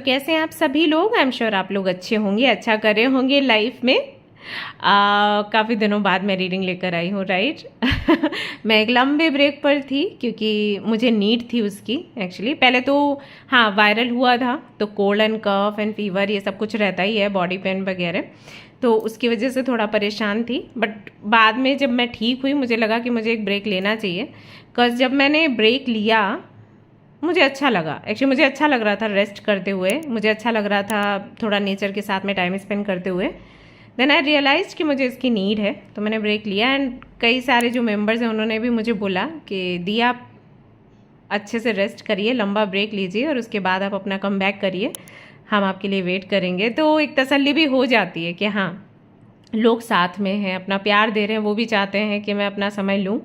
कैसे हैं आप सभी लोग? आई एम श्योर आप लोग अच्छे होंगे, अच्छा कर रहे होंगे लाइफ में। काफ़ी दिनों बाद मैं रीडिंग लेकर आई हूँ, राइट। मैं एक लंबे ब्रेक पर थी क्योंकि मुझे नीड थी उसकी एक्चुअली। पहले तो हाँ वायरल हुआ था, तो cold and cough and fever ये सब कुछ रहता ही है, बॉडी पेन वगैरह, तो उसकी वजह से थोड़ा परेशान थी। बट बाद में जब मैं ठीक हुई मुझे लगा कि मुझे एक ब्रेक लेना चाहिए। बिकॉज जब मैंने ब्रेक लिया मुझे अच्छा लगा, एक्चुअली मुझे अच्छा लग रहा था रेस्ट करते हुए, मुझे अच्छा लग रहा था थोड़ा नेचर के साथ में टाइम स्पेंड करते हुए। देन आई रियलाइज कि मुझे इसकी नीड है, तो मैंने ब्रेक लिया। एंड कई सारे जो मेंबर्स हैं उन्होंने भी मुझे बोला कि दिया आप अच्छे से रेस्ट करिए, लंबा ब्रेक लीजिए और उसके बाद आप अपना कम बैक करिए, हम आपके लिए वेट करेंगे। तो एक तसल्ली भी हो जाती है कि हाँ लोग साथ में हैं, अपना प्यार दे रहे हैं, वो भी चाहते हैं कि मैं अपना समय लूँ,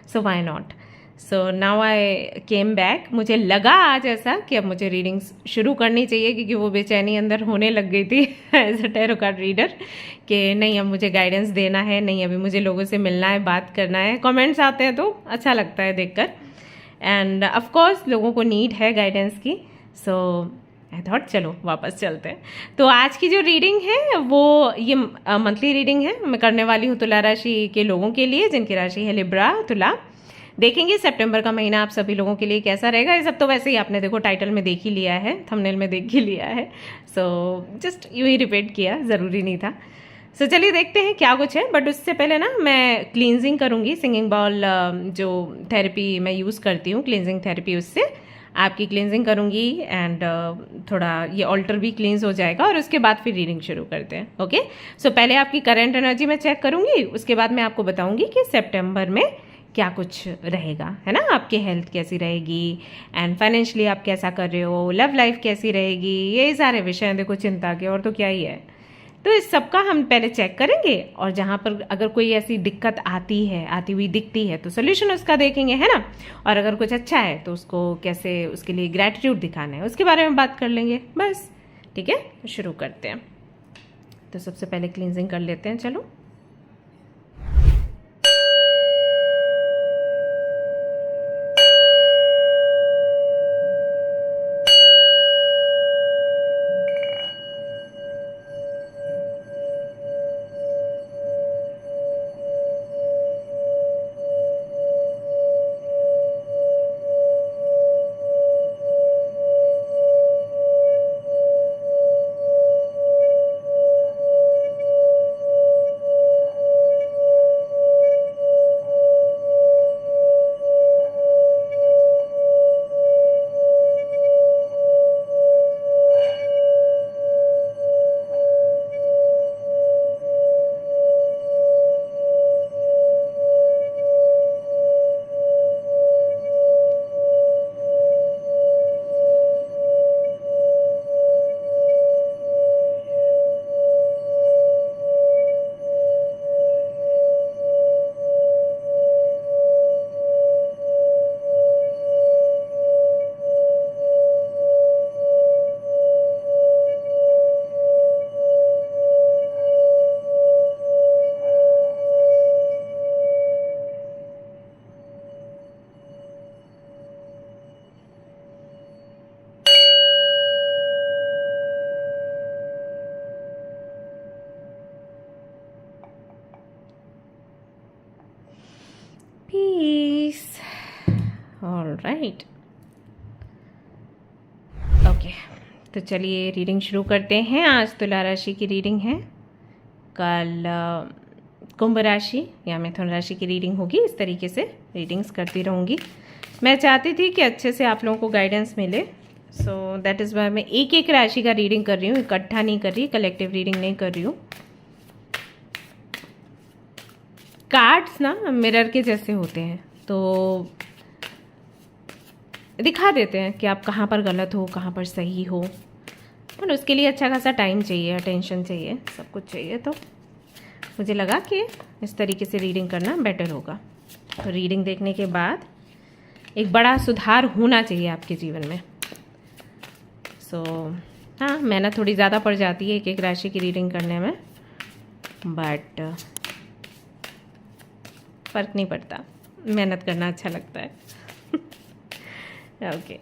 so why not. So now I came back. मुझे लगा आज ऐसा कि अब मुझे रीडिंग्स शुरू करनी चाहिए क्योंकि वो बेचैनी अंदर होने लग गई थी as a tarot card reader कि नहीं अब मुझे गाइडेंस देना है, नहीं अभी मुझे लोगों से मिलना है, बात करना है। कमेंट्स आते हैं तो अच्छा लगता है देखकर, एंड ऑफ कोर्स लोगों को नीड है गाइडेंस की। सो आई थॉट चलो वापस चलते हैं। तो आज की जो रीडिंग है वो ये मंथली रीडिंग है, मैं करने वाली हूँ तुला राशि के लोगों के लिए जिनकी राशि है लिब्रा तुला। देखेंगे सितंबर का महीना आप सभी लोगों के लिए कैसा रहेगा। ये सब तो वैसे ही आपने देखो टाइटल में देख ही लिया है, थंबनेल में देख ही लिया है, सो जस्ट यूँ ही रिपीट किया, ज़रूरी नहीं था। सो चलिए देखते हैं क्या कुछ है। बट उससे पहले ना मैं क्लींजिंग करूँगी, सिंगिंग बॉल जो थेरेपी मैं यूज़ करती हूँ, क्लींजिंग थेरेपी, उससे आपकी क्लींजिंग करूँगी एंड थोड़ा ये ऑल्टर भी क्लींस हो जाएगा और उसके बाद फिर रीडिंग शुरू करते हैं। ओके, सो पहले आपकी करंट एनर्जी मैं चेक करूँगी, उसके बाद मैं आपको बताऊँगी कि सितंबर में क्या कुछ रहेगा, है ना। आपकी हेल्थ कैसी रहेगी एंड फाइनेंशियली आप कैसा कर रहे हो, लव लाइफ कैसी रहेगी, ये सारे विषय हैं देखो चिंता के, और तो क्या ही है। तो इस सब का हम पहले चेक करेंगे और जहाँ पर अगर कोई ऐसी दिक्कत आती है, आती हुई दिखती है, तो सोल्यूशन उसका देखेंगे, है ना। और अगर कुछ अच्छा है तो उसको कैसे, उसके लिए ग्रैटिट्यूड दिखाना है, उसके बारे में बात कर लेंगे बस। ठीक है, तो शुरू करते हैं। तो सबसे पहले क्लींजिंग कर लेते हैं, चलो। Peace, all right, okay. तो चलिए रीडिंग शुरू करते हैं। आज तुला राशि की रीडिंग है, कल कुंभ राशि या मिथुन राशि की रीडिंग होगी। इस तरीके से रीडिंग्स करती रहूँगी। मैं चाहती थी कि अच्छे से आप लोगों को गाइडेंस मिले, सो दैट इज़ वाई मैं एक एक राशि का रीडिंग कर रही हूँ, इकट्ठा नहीं कर रही, कलेक्टिव रीडिंग नहीं कर रही हूँ। कार्ड्स ना मिरर के जैसे होते हैं, तो दिखा देते हैं कि आप कहाँ पर गलत हो, कहाँ पर सही हो, और उसके लिए अच्छा खासा टाइम चाहिए, अटेंशन चाहिए, सब कुछ चाहिए। तो मुझे लगा कि इस तरीके से रीडिंग करना बेटर होगा। तो रीडिंग देखने के बाद एक बड़ा सुधार होना चाहिए आपके जीवन में। सो हाँ, मेहनत थोड़ी ज़्यादा पड़ जाती है एक एक राशि की रीडिंग करने में, बट फ़र्क नहीं पड़ता, मेहनत करना अच्छा लगता है। ओके,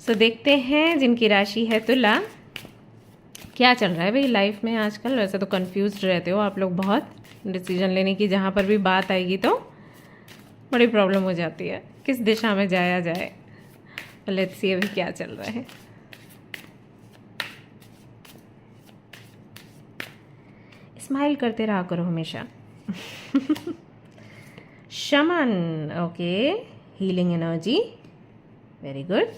सो देखते हैं जिनकी राशि है तुला, क्या चल रहा है भाई लाइफ में आजकल। वैसे तो कंफ्यूज रहते हो आप लोग बहुत, डिसीजन लेने की जहाँ पर भी बात आएगी तो बड़ी प्रॉब्लम हो जाती है, किस दिशा में जाया जाए। लेट्स सी अभी क्या चल रहा है। स्माइल करते रहा करो हमेशा। शमन, okay, healing energy, very good.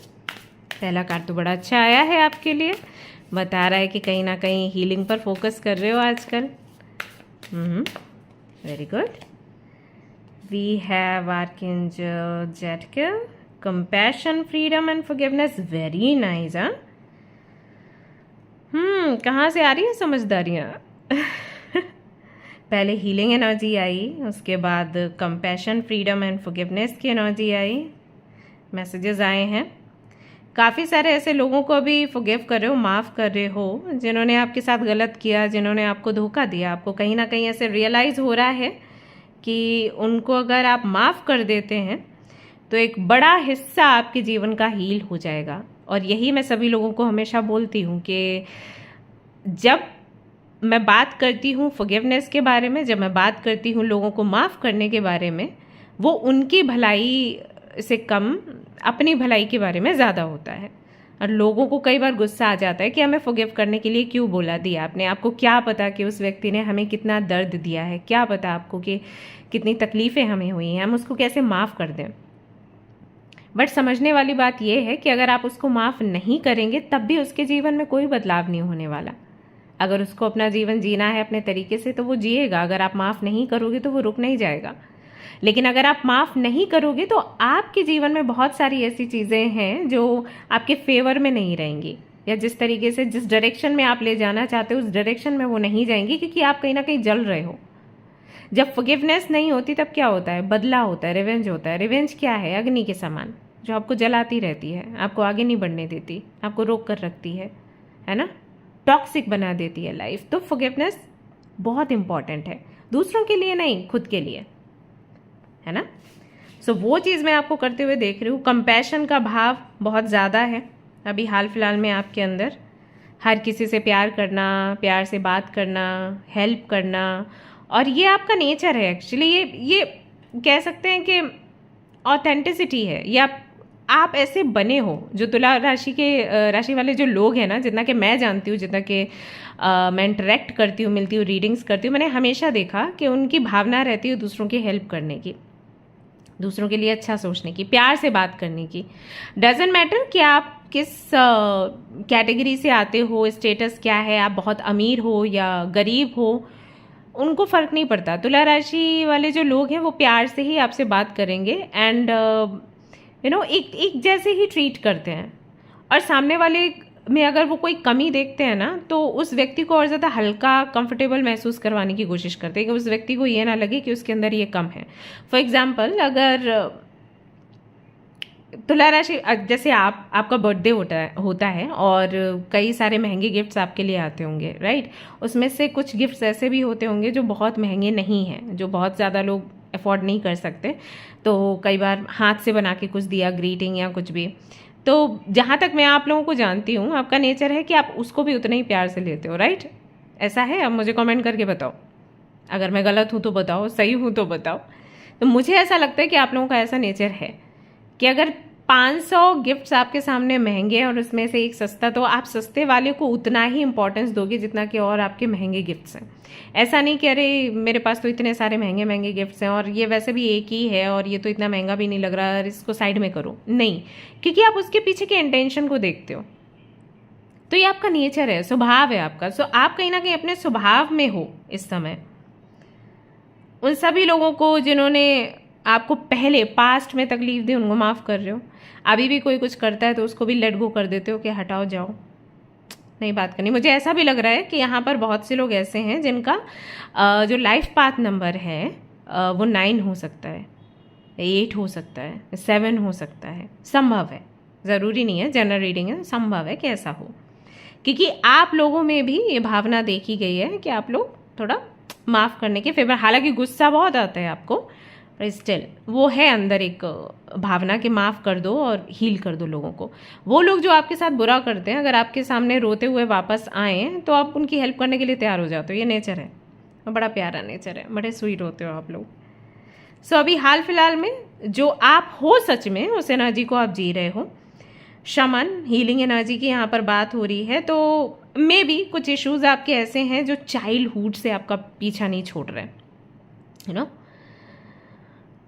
पहला कार्ड तो बड़ा अच्छा आया है आपके लिए, बता रहा है कि कहीं ना कहीं हीलिंग पर फोकस कर रहे हो आजकल। Very good. We have archangel Zadkiel, compassion, freedom and forgiveness, very nice. कहाँ से आ रही है समझदारियाँ? पहले हीलिंग एनर्जी आई, उसके बाद कंपैशन, फ्रीडम एंड फॉरगिवनेस की एनर्जी आई, मैसेजेस आए हैं। काफ़ी सारे ऐसे लोगों को अभी फॉरगिव कर रहे हो, माफ़ कर रहे हो, जिन्होंने आपके साथ गलत किया, जिन्होंने आपको धोखा दिया। आपको कहीं ना कहीं ऐसे रियलाइज़ हो रहा है कि उनको अगर आप माफ़ कर देते हैं तो एक बड़ा हिस्सा आपके जीवन का हील हो जाएगा। और यही मैं सभी लोगों को हमेशा बोलती हूँ कि जब मैं बात करती हूँ फॉरगिवनेस के बारे में, जब मैं बात करती हूँ लोगों को माफ़ करने के बारे में, वो उनकी भलाई से कम अपनी भलाई के बारे में ज़्यादा होता है। और लोगों को कई बार गुस्सा आ जाता है कि हमें फॉरगिव करने के लिए क्यों बोला दिया आपने। आपको क्या पता कि उस व्यक्ति ने हमें कितना दर्द दिया है, क्या पता आपको कि कितनी तकलीफ़ें हमें हुई हैं, हम उसको कैसे माफ़ कर दें। बट समझने वाली बात यह है कि अगर आप उसको माफ़ नहीं करेंगे तब भी उसके जीवन में कोई बदलाव नहीं होने वाला। अगर उसको अपना जीवन जीना है अपने तरीके से तो वो जिएगा, अगर आप माफ़ नहीं करोगे तो वो रुक नहीं जाएगा। लेकिन अगर आप माफ़ नहीं करोगे तो आपके जीवन में बहुत सारी ऐसी चीज़ें हैं जो आपके फेवर में नहीं रहेंगी, या जिस तरीके से जिस डायरेक्शन में आप ले जाना चाहते हो उस डायरेक्शन में वो नहीं जाएंगी, क्योंकि आप कहीं ना कहीं जल रहे हो। जब फॉरगिवनेस नहीं होती तब क्या होता है? बदला होता है, रिवेंज होता है। रिवेंज क्या है? अग्नि के समान जो आपको जलाती रहती है, आपको आगे नहीं बढ़ने देती, आपको रोक कर रखती है ना, टॉक्सिक बना देती है लाइफ। तो फॉरगिवनेस बहुत इंपॉर्टेंट है, दूसरों के लिए नहीं, खुद के लिए, है ना। सो वो चीज़ मैं आपको करते हुए देख रही हूँ। कंपैशन का भाव बहुत ज़्यादा है अभी हाल फिलहाल में आपके अंदर। हर किसी से प्यार करना, प्यार से बात करना, हेल्प करना, और ये आपका नेचर है एक्चुअली। ये कह सकते हैं कि ऑथेंटिसिटी है, ये आप ऐसे बने हो। जो तुला राशि वाले जो लोग हैं ना, जितना कि मैं जानती हूँ, जितना कि मैं इंटरेक्ट करती हूँ, मिलती हूँ, रीडिंग्स करती हूँ, मैंने हमेशा देखा कि उनकी भावना रहती है दूसरों की हेल्प करने की, दूसरों के लिए अच्छा सोचने की, प्यार से बात करने की। डजेंट मैटर कि आप किस कैटेगरी से आते हो, स्टेटस क्या है, आप बहुत अमीर हो या गरीब हो, उनको फ़र्क नहीं पड़ता। तुला राशि वाले जो लोग हैं वो प्यार से ही आपसे बात करेंगे एंड एक जैसे ही ट्रीट करते हैं। और सामने वाले में अगर वो कोई कमी देखते हैं ना तो उस व्यक्ति को और ज़्यादा हल्का, कंफर्टेबल महसूस करवाने की कोशिश करते हैं कि उस व्यक्ति को ये ना लगे कि उसके अंदर ये कम है। फॉर एग्जाम्पल, अगर तुला राशि, जैसे आपका बर्थडे होता है और कई सारे महंगे गिफ्ट्स आपके लिए आते होंगे, राइट। उसमें से कुछ गिफ्ट्स ऐसे भी होते होंगे जो बहुत महंगे नहीं हैं, जो बहुत ज़्यादा लोग अफोर्ड नहीं कर सकते। तो कई बार हाथ से बना के कुछ दिया, ग्रीटिंग या कुछ भी। तो जहाँ तक मैं आप लोगों को जानती हूँ, आपका नेचर है कि आप उसको भी उतना ही प्यार से लेते हो, राइट। ऐसा है? अब मुझे कमेंट करके बताओ, अगर मैं गलत हूँ तो बताओ, सही हूँ तो बताओ। तो मुझे ऐसा लगता है कि आप लोगों का ऐसा नेचर है कि अगर 500 गिफ्ट्स आपके सामने महंगे हैं और उसमें से एक सस्ता, तो आप सस्ते वाले को उतना ही इंपॉर्टेंस दोगे जितना कि और आपके महंगे गिफ्ट्स हैं। ऐसा नहीं कि अरे मेरे पास तो इतने सारे महंगे महंगे गिफ्ट्स हैं और ये वैसे भी एक ही है और ये तो इतना महंगा भी नहीं लग रहा है, इसको साइड में करो। नहीं, क्योंकि आप उसके पीछे के इंटेंशन को देखते हो। तो ये आपका नेचर है, स्वभाव है आपका। सो आप कहीं ना कहीं अपने स्वभाव में हो इस समय। उन सभी लोगों को जिन्होंने आपको पहले पास्ट में तकलीफ दी उनको माफ़ कर रहे हो। अभी भी कोई कुछ करता है तो उसको भी लेट गो कर देते हो कि हटाओ, जाओ, नहीं बात करनी। मुझे ऐसा भी लग रहा है कि यहाँ पर बहुत से लोग ऐसे हैं जिनका जो लाइफ पाथ नंबर है वो 9 हो सकता है, 8 हो सकता है, 7 हो सकता है। संभव है, ज़रूरी नहीं है, जनरल रीडिंग है, संभव है कि ऐसा हो। क्योंकि आप लोगों में भी ये भावना देखी गई है कि आप लोग थोड़ा माफ़ करने के फेवर, हालांकि गुस्सा बहुत आता है आपको, पर स्टिल वो है अंदर एक भावना कि माफ़ कर दो और हील कर दो लोगों को। वो लोग जो आपके साथ बुरा करते हैं, अगर आपके सामने रोते हुए वापस आए तो आप उनकी हेल्प करने के लिए तैयार हो जाते हो। ये नेचर है, बड़ा प्यारा नेचर है, बड़े स्वीट होते हो आप लोग। सो अभी हाल फिलहाल में जो आप हो सच में उस एनर्जी को आप जी रहे हो। शमन हीलिंग एनर्जी की यहाँ पर बात हो रही है, तो मे बी कुछ इश्यूज आपके ऐसे हैं जो चाइल्डहुड से आपका पीछा नहीं छोड़ रहे, यू नो।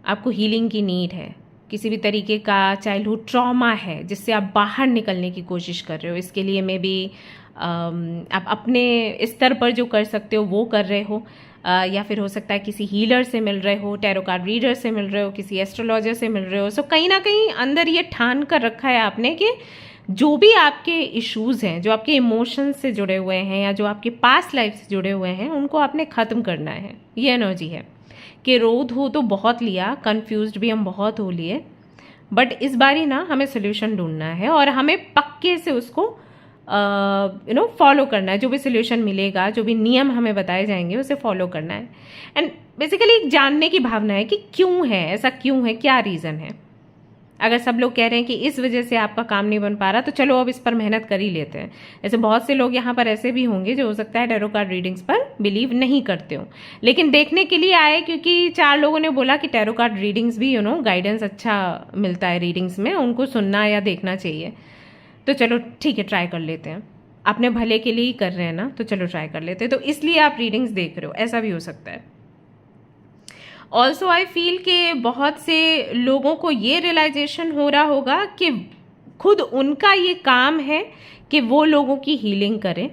आपको हीलिंग की नीड है, किसी भी तरीके का चाइल्डहुड ट्रॉमा है जिससे आप बाहर निकलने की कोशिश कर रहे हो। इसके लिए मे बी आप अपने स्तर पर जो कर सकते हो वो कर रहे हो, या फिर हो सकता है किसी हीलर से मिल रहे हो, टैरो कार्ड रीडर से मिल रहे हो, किसी एस्ट्रोलॉजर से मिल रहे हो। सो कहीं ना कहीं अंदर ये ठान कर रखा है आपने कि जो भी आपके इश्यूज हैं, जो आपके इमोशंस से जुड़े हुए हैं या जो आपके पास्ट लाइफ से जुड़े हुए हैं, उनको आपने ख़त्म करना है। ये एनर्जी है कि रोध हो तो बहुत लिया, कन्फ्यूज्ड भी हम बहुत हो लिए, बट इस बारी ना हमें सोल्यूशन ढूंढना है और हमें पक्के से उसको फॉलो करना है। जो भी सोल्यूशन मिलेगा, जो भी नियम हमें बताए जाएंगे, उसे फॉलो करना है। एंड बेसिकली एक जानने की भावना है कि क्यों है ऐसा, क्यों है, क्या रीज़न है। अगर सब लोग कह रहे हैं कि इस वजह से आपका काम नहीं बन पा रहा, तो चलो अब इस पर मेहनत कर ही लेते हैं। ऐसे बहुत से लोग यहाँ पर ऐसे भी होंगे जो हो सकता है टैरो कार्ड रीडिंग्स पर बिलीव नहीं करते हो, लेकिन देखने के लिए आए क्योंकि 4 लोगों ने बोला कि टैरो कार्ड रीडिंग्स भी गाइडेंस अच्छा मिलता है रीडिंग्स में, उनको सुनना या देखना चाहिए। तो चलो ठीक है, ट्राई कर लेते हैं। अपने भले के लिए ही कर रहे हैं ना, तो चलो ट्राई कर लेते हैं। तो इसलिए आप रीडिंग्स देख रहे हो, ऐसा भी हो सकता है। ऑल्सो आई फील कि बहुत से लोगों को ये रियलाइजेशन हो रहा होगा कि खुद उनका ये काम है कि वो लोगों की हीलिंग करें,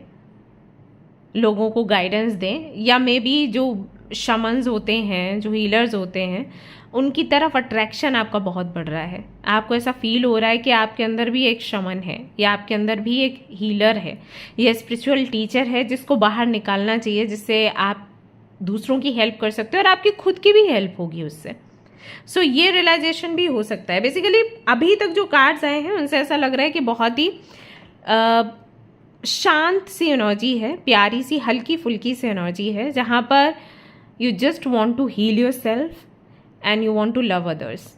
लोगों को गाइडेंस दें, या मे बी जो शमन्स होते हैं, जो हीलर्स होते हैं, उनकी तरफ अट्रैक्शन आपका बहुत बढ़ रहा है। आपको ऐसा फील हो रहा है कि आपके अंदर भी एक शमन है, या आपके अंदर भी एक हीलर है, या स्पिरिचुअल टीचर है जिसको बाहर निकालना चाहिए, जिससे आप दूसरों की हेल्प कर सकते हो और आपकी खुद की भी हेल्प होगी उससे। सो ये रियलाइजेशन भी हो सकता है। बेसिकली अभी तक जो कार्ड्स आए हैं उनसे ऐसा लग रहा है कि बहुत ही शांत सी एनर्जी है, प्यारी सी हल्की फुल्की सी एनर्जी है, जहाँ पर you just want to heal yourself and you want to love others.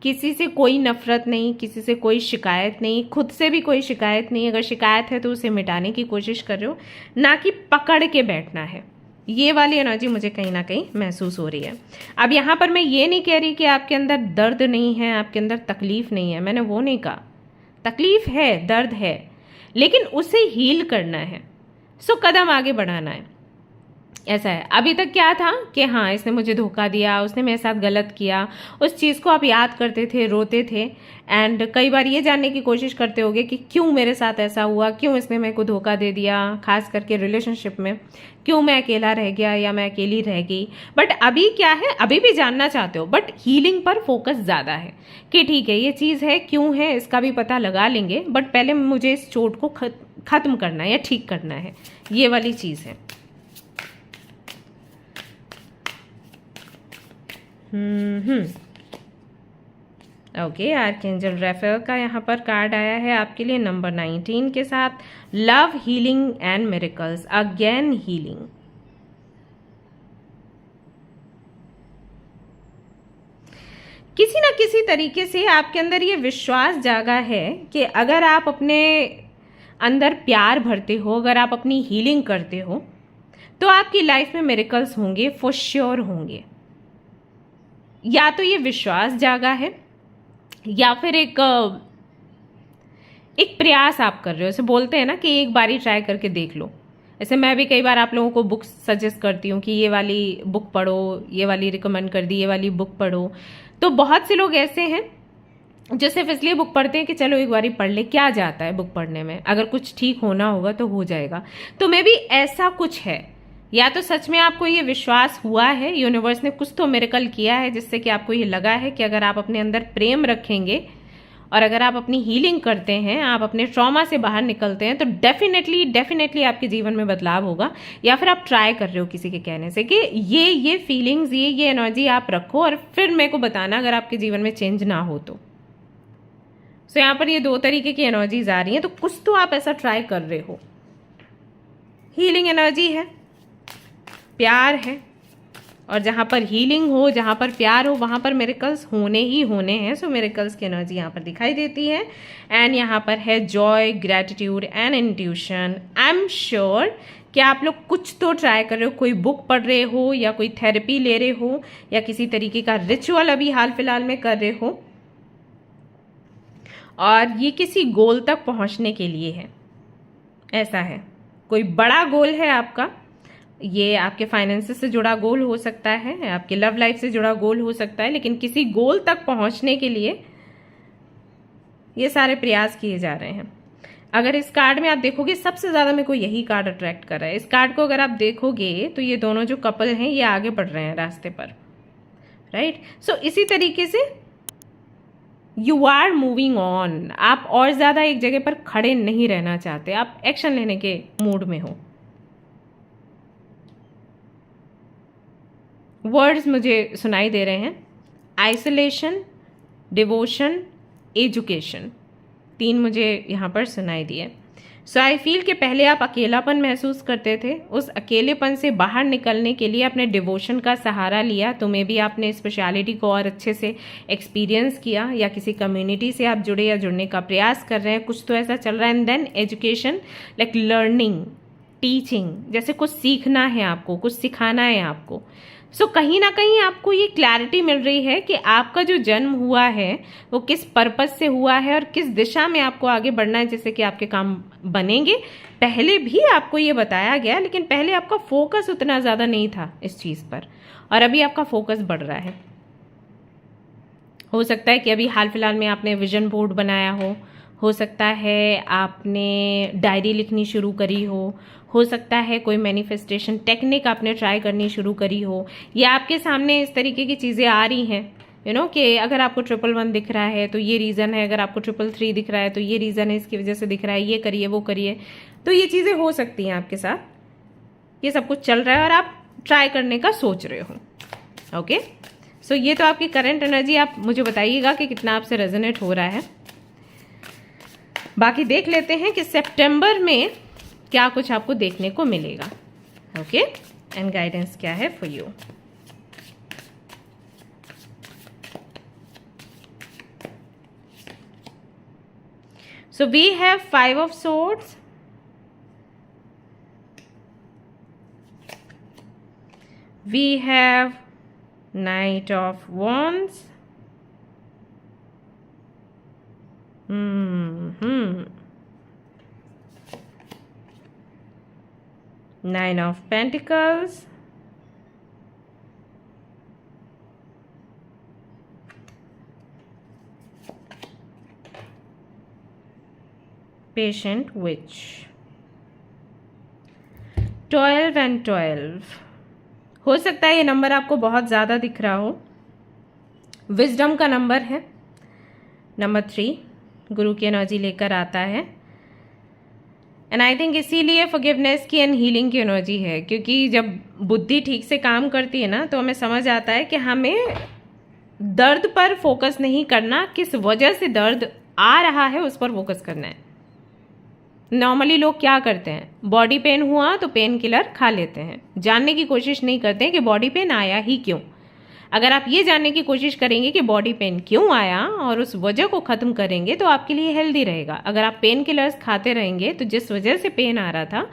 किसी से कोई नफरत नहीं, किसी से कोई शिकायत नहीं, खुद से भी कोई शिकायत नहीं। अगर शिकायत है तो उसे मिटाने की कोशिश कर रहे हो, ना कि पकड़ के बैठना है। ये वाली एनर्जी मुझे कहीं ना कहीं महसूस हो रही है। अब यहाँ पर मैं ये नहीं कह रही कि आपके अंदर दर्द नहीं है, आपके अंदर तकलीफ नहीं है, मैंने वो नहीं कहा। तकलीफ है, दर्द है, लेकिन उसे हील करना है। सो कदम आगे बढ़ाना है। ऐसा है। अभी तक क्या था कि हाँ, इसने मुझे धोखा दिया, उसने मेरे साथ गलत किया, उस चीज़ को आप याद करते थे, रोते थे, एंड कई बार ये जानने की कोशिश करते होगे कि क्यों मेरे साथ ऐसा हुआ, क्यों इसने मेरे को धोखा दे दिया, खास करके रिलेशनशिप में, क्यों मैं अकेला रह गया या मैं अकेली रह गई। बट अभी क्या है, अभी भी जानना चाहते हो, बट हीलिंग पर फोकस ज़्यादा है कि ठीक है ये चीज़ है, क्यों है, इसका भी पता लगा लेंगे, बट पहले मुझे इस चोट को ख़त्म करना है या ठीक करना है। ये वाली चीज़ है। ओके, आर्कएंजल राफेल का यहाँ पर कार्ड आया है आपके लिए नंबर 19 के साथ, love healing and miracles, again healing. किसी ना किसी तरीके से आपके अंदर ये विश्वास जागा है कि अगर आप अपने अंदर प्यार भरते हो, अगर आप अपनी हीलिंग करते हो, तो आपकी लाइफ में मिरेकल्स होंगे, फॉर श्योर होंगे। या तो ये विश्वास जागा है, या फिर एक प्रयास आप कर रहे हो। ऐसे बोलते हैं ना कि एक बारी ट्राई करके देख लो। ऐसे मैं भी कई बार आप लोगों को बुक्स सजेस्ट करती हूँ कि ये वाली बुक पढ़ो, ये वाली रिकमेंड कर दी, ये वाली बुक पढ़ो। तो बहुत से लोग ऐसे हैं जो सिर्फ इसलिए बुक पढ़ते हैं कि चलो एक बारी पढ़ ले, क्या जाता है बुक पढ़ने में, अगर कुछ ठीक होना होगा तो हो जाएगा। तो मे बी ऐसा कुछ है, या तो सच में आपको ये विश्वास हुआ है, यूनिवर्स ने कुछ तो मिरेकल किया है जिससे कि आपको ये लगा है कि अगर आप अपने अंदर प्रेम रखेंगे और अगर आप अपनी हीलिंग करते हैं, आप अपने ट्रॉमा से बाहर निकलते हैं, तो डेफिनेटली आपके जीवन में बदलाव होगा। या फिर आप ट्राई कर रहे हो किसी के कहने से कि ये फीलिंग्स, ये एनर्जी आप रखो और फिर मेरे को बताना अगर आपके जीवन में चेंज ना हो तो। सो यहाँ पर ये 2 तरीके की एनर्जीज आ रही हैं, तो कुछ तो आप ऐसा ट्राई कर रहे हो। हीलिंग एनर्जी है, प्यार है, और जहाँ पर हीलिंग हो, जहाँ पर प्यार हो, वहाँ पर मिरेकल्स होने ही होने हैं। सो मिरेकल्स की एनर्जी यहाँ पर दिखाई देती है। एंड यहाँ पर है Joy, gratitude and intuition. I am sure कि आप लोग कुछ तो ट्राई कर रहे हो, कोई बुक पढ़ रहे हो या कोई थेरेपी ले रहे हो या किसी तरीके का रिचुअल अभी हाल फिलहाल में कर रहे हो, और ये किसी गोल तक पहुँचने के लिए है। ऐसा है, कोई बड़ा गोल है आपका। ये आपके फाइनेंसेस से जुड़ा गोल हो सकता है, आपके लव लाइफ से जुड़ा गोल हो सकता है, लेकिन किसी गोल तक पहुंचने के लिए ये सारे प्रयास किए जा रहे हैं। अगर इस कार्ड में आप देखोगे, सबसे ज़्यादा मेरे को यही कार्ड अट्रैक्ट कर रहा है। इस कार्ड को अगर आप देखोगे तो ये दोनों जो कपल हैं ये आगे बढ़ रहे हैं रास्ते पर, राइट। सो इसी तरीके से यू आर मूविंग ऑन। आप और ज़्यादा एक जगह पर खड़े नहीं रहना चाहते, आप एक्शन लेने के मूड में हो। वर्ड्स मुझे सुनाई दे रहे हैं, आइसोलेशन, डिवोशन, एजुकेशन, 3 मुझे यहाँ पर सुनाई दिए। सो आई फील कि पहले आप अकेलापन महसूस करते थे, उस अकेलेपन से बाहर निकलने के लिए अपने डिवोशन का सहारा लिया, तो मे बी आपने स्पेशलिटी को और अच्छे से एक्सपीरियंस किया, या किसी कम्युनिटी से आप जुड़े या जुड़ने का प्रयास कर रहे हैं, कुछ तो ऐसा चल रहा है। And then education, like learning, teaching, जैसे कुछ सीखना है आपको, कुछ सिखाना है आपको। सो कहीं ना कहीं आपको ये क्लैरिटी मिल रही है कि आपका जो जन्म हुआ है वो किस पर्पस से हुआ है और किस दिशा में आपको आगे बढ़ना है, जिससे कि आपके काम बनेंगे। पहले भी आपको ये बताया गया, लेकिन पहले आपका फोकस उतना ज़्यादा नहीं था इस चीज़ पर, और अभी आपका फोकस बढ़ रहा है। हो सकता है कि अभी हाल फिलहाल में आपने विजन बोर्ड बनाया हो सकता है आपने डायरी लिखनी शुरू करी हो सकता है कोई मैनिफेस्टेशन टेक्निक आपने ट्राई करनी शुरू करी हो, या आपके सामने इस तरीके की चीज़ें आ रही हैं कि अगर आपको 111 दिख रहा है तो ये रीज़न है, अगर आपको 333 दिख रहा है तो ये रीज़न है, इसकी वजह से दिख रहा है, ये करिए वो करिए। तो ये चीज़ें हो सकती हैं आपके साथ, ये सब कुछ चल रहा है और आप ट्राई करने का सोच रहे हो। ओके, सो ये तो आपकी करंट एनर्जी। आप मुझे बताइएगा कि कितना आपसे रेजोनेट हो रहा है। बाकी देख लेते हैं कि सितंबर में क्या कुछ आपको देखने को मिलेगा। ओके, एंड गाइडेंस क्या है for you. So we have 5 of swords, we have Knight of Wands, Nine of Pentacles, Patient Witch, 12 and 12। हो सकता है ये नंबर आपको बहुत ज़्यादा दिख रहा हो। विजडम का नंबर है, नंबर 3 गुरु की एनर्जी लेकर आता है। एंड आई थिंक इसीलिए फॉरगिवनेस की एंड हीलिंग की एनर्जी है, क्योंकि जब बुद्धि ठीक से काम करती है ना, तो हमें समझ आता है कि हमें दर्द पर फोकस नहीं करना, किस वजह से दर्द आ रहा है उस पर फोकस करना है। नॉर्मली लोग क्या करते हैं, बॉडी पेन हुआ तो पेन किलर खा लेते हैं, जानने की कोशिश नहीं करते हैं कि बॉडी पेन आया ही क्यों। अगर आप ये जानने की कोशिश करेंगे कि बॉडी पेन क्यों आया और उस वजह को ख़त्म करेंगे तो आपके लिए हेल्दी रहेगा। अगर आप पेन किलर्स खाते रहेंगे तो जिस वजह से पेन आ रहा था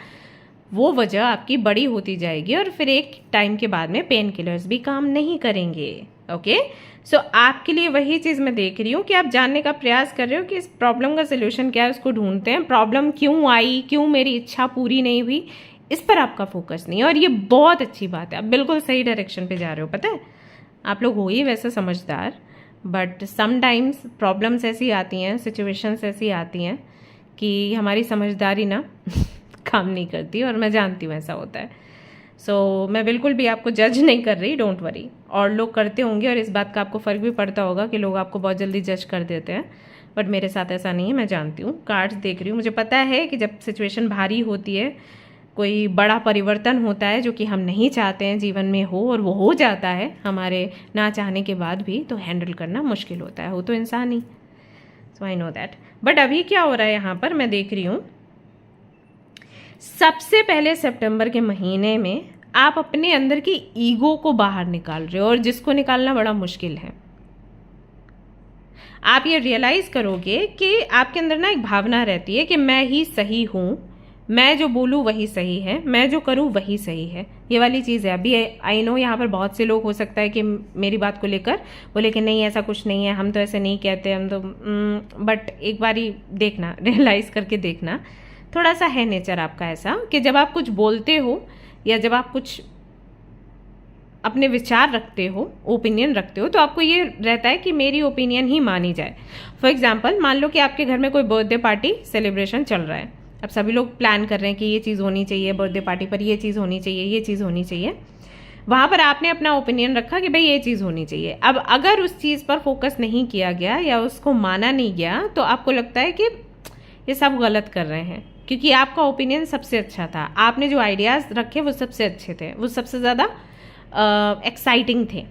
वो वजह आपकी बड़ी होती जाएगी और फिर एक टाइम के बाद में पेन किलर्स भी काम नहीं करेंगे। ओके, सो आपके लिए वही चीज़ मैं देख रही हूँ कि आप जानने का प्रयास कर रहे हो कि इस प्रॉब्लम का सोल्यूशन क्या है, उसको ढूंढते हैं। प्रॉब्लम क्यों आई, क्यों मेरी इच्छा पूरी नहीं हुई, इस पर आपका फोकस नहीं है, और ये बहुत अच्छी बात है। आप बिल्कुल सही डायरेक्शन पे जा रहे हो। पता है, आप लोग हो ही वैसे समझदार, बट समटाइम्स प्रॉब्लम्स ऐसी आती हैं, सिचुएशंस ऐसी आती हैं कि हमारी समझदारी ना काम नहीं करती, और मैं जानती हूँ ऐसा होता है। सो मैं बिल्कुल भी आपको जज नहीं कर रही, डोंट वरी। और लोग करते होंगे और इस बात का आपको फ़र्क भी पड़ता होगा कि लोग आपको बहुत जल्दी जज कर देते हैं, बट मेरे साथ ऐसा नहीं है। मैं जानती हूँ, कार्ड्स देख रही हूँ, मुझे पता है कि जब सिचुएशन भारी होती है, कोई बड़ा परिवर्तन होता है जो कि हम नहीं चाहते हैं जीवन में हो, और वो हो जाता है हमारे ना चाहने के बाद भी, तो हैंडल करना मुश्किल होता है, हो तो इंसान ही। सो आई नो दैट। बट अभी क्या हो रहा है यहाँ पर, मैं देख रही हूँ सबसे पहले सितंबर के महीने में आप अपने अंदर की ईगो को बाहर निकाल रहे हो, और जिसको निकालना बड़ा मुश्किल है। आप ये रियलाइज करोगे कि आपके अंदर ना एक भावना रहती है कि मैं ही सही हूँ, मैं जो बोलूँ वही सही है, मैं जो करूँ वही सही है। ये वाली चीज़ है। अभी आई नो यहाँ पर बहुत से लोग हो सकता है कि मेरी बात को लेकर बोले कि नहीं ऐसा कुछ नहीं है, हम तो ऐसे नहीं कहते, हम तो बट एक बारी देखना, रियलाइज़ करके देखना, थोड़ा सा है नेचर आपका ऐसा कि जब आप कुछ बोलते हो या जब आप कुछ अपने विचार रखते हो, ओपिनियन रखते हो, तो आपको ये रहता है कि मेरी ओपिनियन ही मानी जाए। फॉर एग्जाम्पल, मान लो कि आपके घर में कोई बर्थडे पार्टी सेलिब्रेशन चल रहा है। अब सभी लोग प्लान कर रहे हैं कि ये चीज़ होनी चाहिए, बर्थडे पार्टी पर ये चीज़ होनी चाहिए, ये चीज़ होनी चाहिए। वहाँ पर आपने अपना ओपिनियन रखा कि भाई ये चीज़ होनी चाहिए। अब अगर उस चीज़ पर फोकस नहीं किया गया या उसको माना नहीं गया, तो आपको लगता है कि ये सब गलत कर रहे हैं, क्योंकि आपका ओपिनियन सबसे अच्छा था, आपने जो आइडियाज़ रखे वो सबसे अच्छे थे, वो सबसे ज़्यादा एक्साइटिंग थे।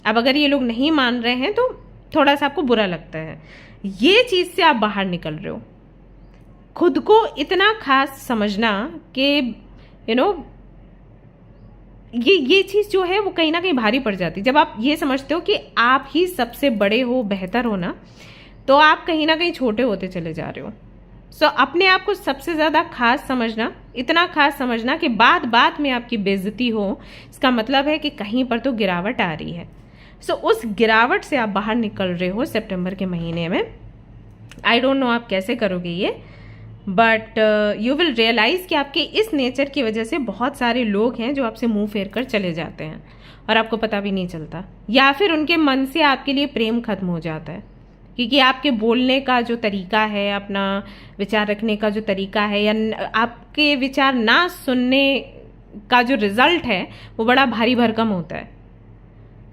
अब अगर ये लोग नहीं मान रहे हैं तो थोड़ा सा आपको बुरा लगता है। ये चीज़ से आप बाहर निकल रहे हो। खुद को इतना खास समझना कि ये चीज़ जो है वो कहीं ना कहीं भारी पड़ जाती है। जब आप ये समझते हो कि आप ही सबसे बड़े हो, बेहतर हो ना, तो आप कहीं ना कहीं छोटे होते चले जा रहे हो। सो अपने आप को सबसे ज़्यादा खास समझना, इतना खास समझना कि बात बात में आपकी बेइज्जती हो, इसका मतलब है कि कहीं पर तो गिरावट आ रही है। सो उस गिरावट से आप बाहर निकल रहे हो सितंबर के महीने में। आई डोंट नो आप कैसे करोगे ये, बट यू विल रियलाइज़ कि आपके इस नेचर की वजह से बहुत सारे लोग हैं जो आपसे मुंह फेर कर चले जाते हैं और आपको पता भी नहीं चलता, या फिर उनके मन से आपके लिए प्रेम खत्म हो जाता है, क्योंकि आपके बोलने का जो तरीका है, अपना विचार रखने का जो तरीका है, या आपके विचार ना सुनने का जो रिजल्ट है वो बड़ा भारी भरकम होता है।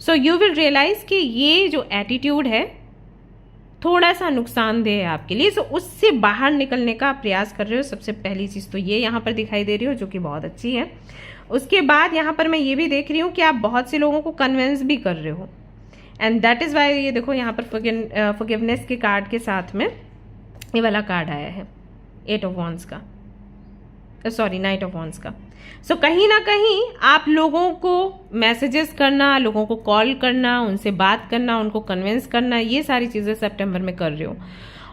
सो यू विल रियलाइज़ कि ये जो एटीट्यूड है थोड़ा सा नुकसानदेह है आपके लिए। सो उससे बाहर निकलने का प्रयास कर रहे हो। सबसे पहली चीज़ तो ये यहाँ पर दिखाई दे रही हो, जो कि बहुत अच्छी है। उसके बाद यहाँ पर मैं ये भी देख रही हूँ कि आप बहुत से लोगों को कन्विंस भी कर रहे हो, एंड दैट इज़ वाई ये देखो यहाँ पर फॉरगिवनेस के कार्ड के साथ में ये वाला कार्ड आया है, 8 ऑफ वॉन्ड्स का, सॉरी 9 ऑफ वॉन्ड्स का। सो कहीं ना कहीं आप लोगों को मैसेजेस करना, लोगों को कॉल करना, उनसे बात करना, उनको कन्विंस करना, ये सारी चीज़ें सितंबर में कर रहे हो।